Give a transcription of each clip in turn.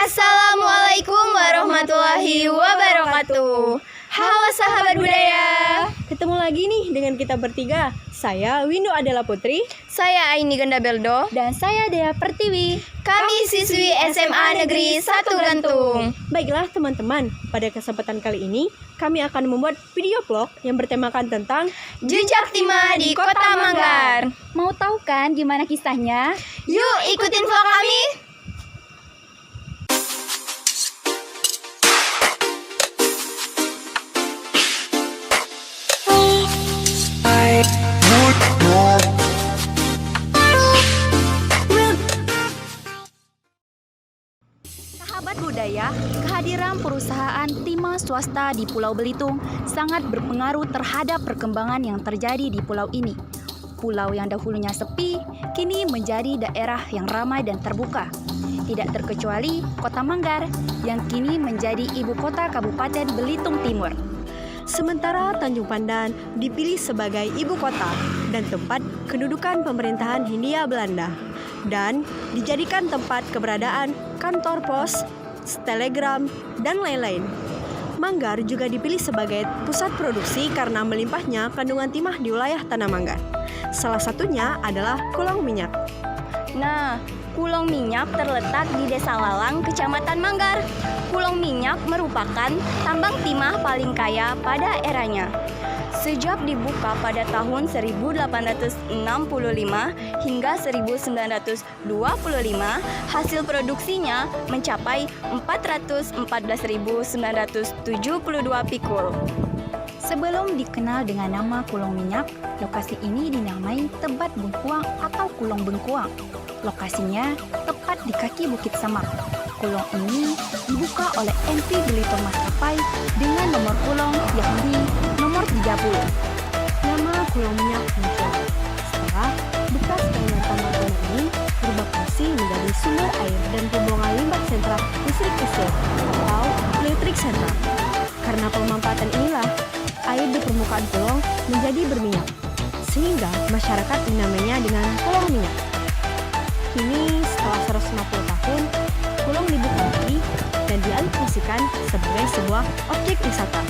Assalamualaikum warahmatullahi wabarakatuh. Halo sahabat budaya. Ketemu lagi nih dengan kita bertiga. Saya Windu Adela Putri, Saya Aini Ganda Beldo. dan saya Dea Pertiwi. Kami siswi SMA Negeri 1 Gantung. Baiklah teman-teman, pada kesempatan kali ini kami akan membuat video vlog yang bertemakan tentang Jejak Timah di Kota Manggar. Mau tahu kan gimana kisahnya? Yuk ikutin vlog kami. Sahabat budaya, kehadiran perusahaan timah swasta di Pulau Belitung sangat berpengaruh terhadap perkembangan yang terjadi di pulau ini. Pulau yang dahulunya sepi, kini menjadi daerah yang ramai dan terbuka. Tidak terkecuali Kota Manggar yang kini menjadi ibu kota Kabupaten Belitung Timur. sementara Tanjung Pandan dipilih sebagai ibu kota dan tempat kedudukan pemerintahan Hindia Belanda dan dijadikan tempat keberadaan kantor pos, telegram, dan lain-lain. Manggar juga dipilih sebagai pusat produksi karena melimpahnya kandungan timah di wilayah Tanah Manggar. Salah satunya adalah Kulong Minyak. Nah, Kulong Minyak terletak di Desa Lalang, Kecamatan Manggar. Kulong Minyak merupakan tambang timah paling kaya pada eranya. Sejak dibuka pada tahun 1865 hingga 1925, hasil produksinya mencapai 414.972 pikul. Sebelum dikenal dengan nama Kulong Minyak, lokasi ini dinamai Tebat Bengkuang atau Kulong Bengkuang. Lokasinya tepat di kaki Bukit Samak. Kulong ini dibuka oleh MV Belitung Maskapai dengan nomor kulong yakni nomor 30. Nama Kulong Minyak muncul setelah bekas bangunan tambang timah ini berubah fungsi menjadi sumber air dan pembuangan limbah sentra listrik IC atau electric center. Karena pemanfaatan inilah, air di permukaan kulong menjadi berminyak, sehingga masyarakat menamainya dengan Kulong Minyak. Kini setelah 150 tahun, kulong dibuka lagi dan dialihfungsikan sebagai sebuah objek wisata.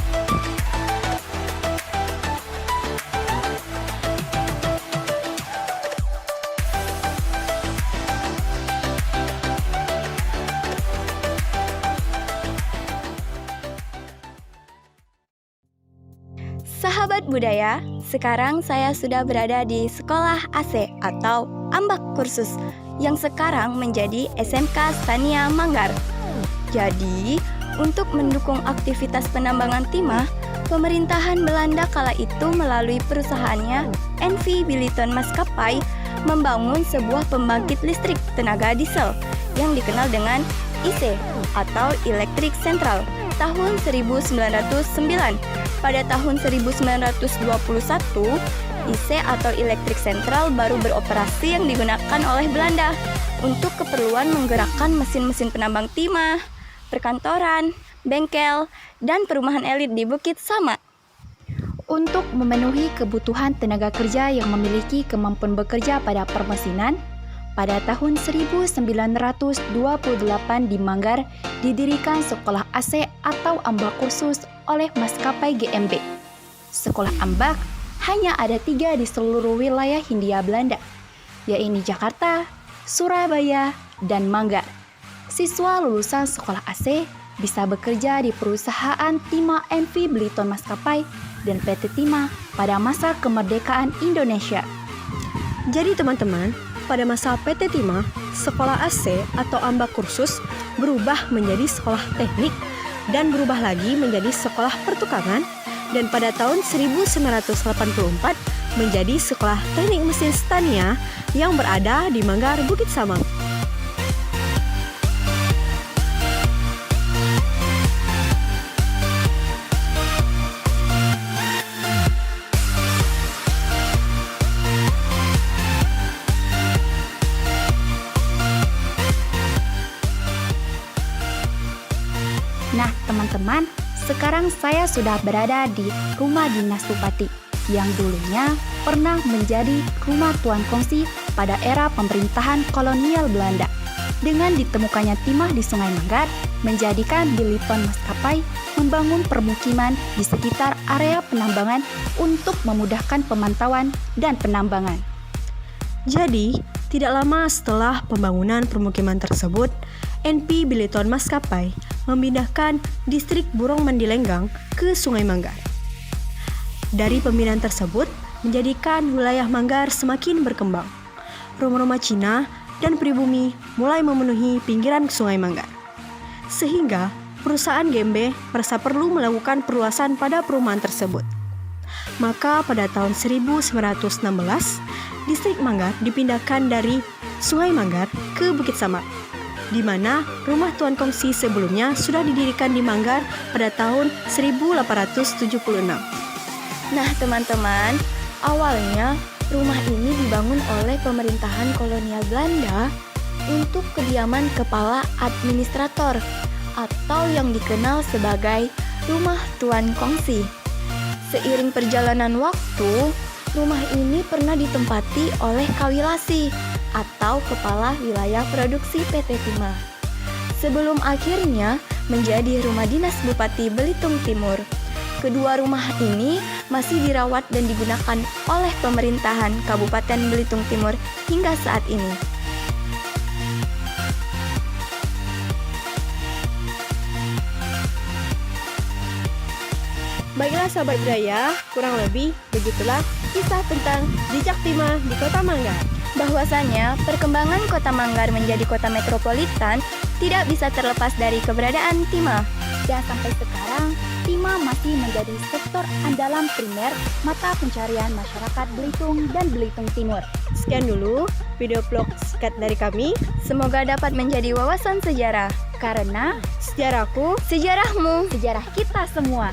Sahabat budaya, sekarang saya sudah berada di Sekolah AC atau Ambak Kursus yang sekarang menjadi SMK Stania Manggar. Jadi, untuk mendukung aktivitas penambangan timah, pemerintahan Belanda kala itu melalui perusahaannya NV Belitung Maskapai membangun sebuah pembangkit listrik tenaga diesel yang dikenal dengan IC atau Electric Central tahun 1909. Pada tahun 1921, IC atau Electric Central baru beroperasi yang digunakan oleh Belanda untuk keperluan menggerakkan mesin-mesin penambang timah, perkantoran, bengkel, dan perumahan elit di Bukit Samak. Untuk memenuhi kebutuhan tenaga kerja yang memiliki kemampuan bekerja pada permesinan, pada tahun 1928 di Manggar didirikan Sekolah AC atau Ambak Kursus oleh Maskapai GMB. Sekolah Ambak hanya ada 3 di seluruh wilayah Hindia Belanda, yaitu Jakarta, Surabaya, dan Manggar. Siswa lulusan sekolah AC bisa bekerja di perusahaan Timah NV Belitung Maskapai dan PT Timah pada masa kemerdekaan Indonesia. Jadi teman-teman, pada masa PT Timah, sekolah AC atau Ambak Kursus berubah menjadi sekolah teknik dan berubah lagi menjadi sekolah pertukangan, dan pada tahun 1984 menjadi Sekolah Teknik Mesin Stania yang berada di Manggar, Bukit Samak. Nah, teman-teman, sekarang saya sudah berada di Rumah Dinas Bupati yang dulunya pernah menjadi rumah tuan kongsi pada era pemerintahan kolonial Belanda. Dengan ditemukannya timah di Sungai Manggar, menjadikan Biliton Maskapai membangun permukiman di sekitar area penambangan untuk memudahkan pemantauan dan penambangan. Jadi, tidak lama setelah pembangunan permukiman tersebut, NP Biliton Maskapai memindahkan distrik Burong Mandilenggang ke Sungai Manggar. Dari pemindahan tersebut, menjadikan wilayah Manggar semakin berkembang. Rumah-rumah Cina dan pribumi mulai memenuhi pinggiran Sungai Manggar. Sehingga perusahaan GMB merasa perlu melakukan perluasan pada perumahan tersebut. Maka pada tahun 1916, distrik Manggar dipindahkan dari Sungai Manggar ke Bukit Samar, di mana rumah Tuan Kongsi sebelumnya sudah didirikan di Manggar pada tahun 1876. Nah teman-teman, awalnya rumah ini dibangun oleh pemerintahan kolonial Belanda untuk kediaman kepala administrator atau yang dikenal sebagai Rumah Tuan Kongsi. Seiring perjalanan waktu, rumah ini pernah ditempati oleh Kawilasi atau Kepala Wilayah Produksi PT Timah, sebelum akhirnya menjadi rumah dinas Bupati Belitung Timur. Kedua rumah ini masih dirawat dan digunakan oleh pemerintahan Kabupaten Belitung Timur hingga saat ini. Baiklah sahabat budaya, kurang lebih begitulah kisah tentang jejak Timah di Kota Manggar. Bahwasanya perkembangan Kota Manggar menjadi kota metropolitan tidak bisa terlepas dari keberadaan Timah. Dan sampai sekarang, Timah masih menjadi sektor andalan primer mata pencarian masyarakat Belitung dan Belitung Timur. Sekian dulu video vlog singkat dari kami. Semoga dapat menjadi wawasan sejarah. Karena Sejarahku, Sejarahmu, sejarah kita semua.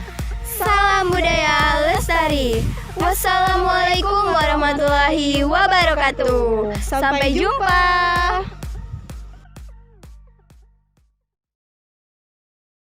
salam budaya lestari. Wassalamualaikum warahmatullahi wabarakatuh. Sampai jumpa.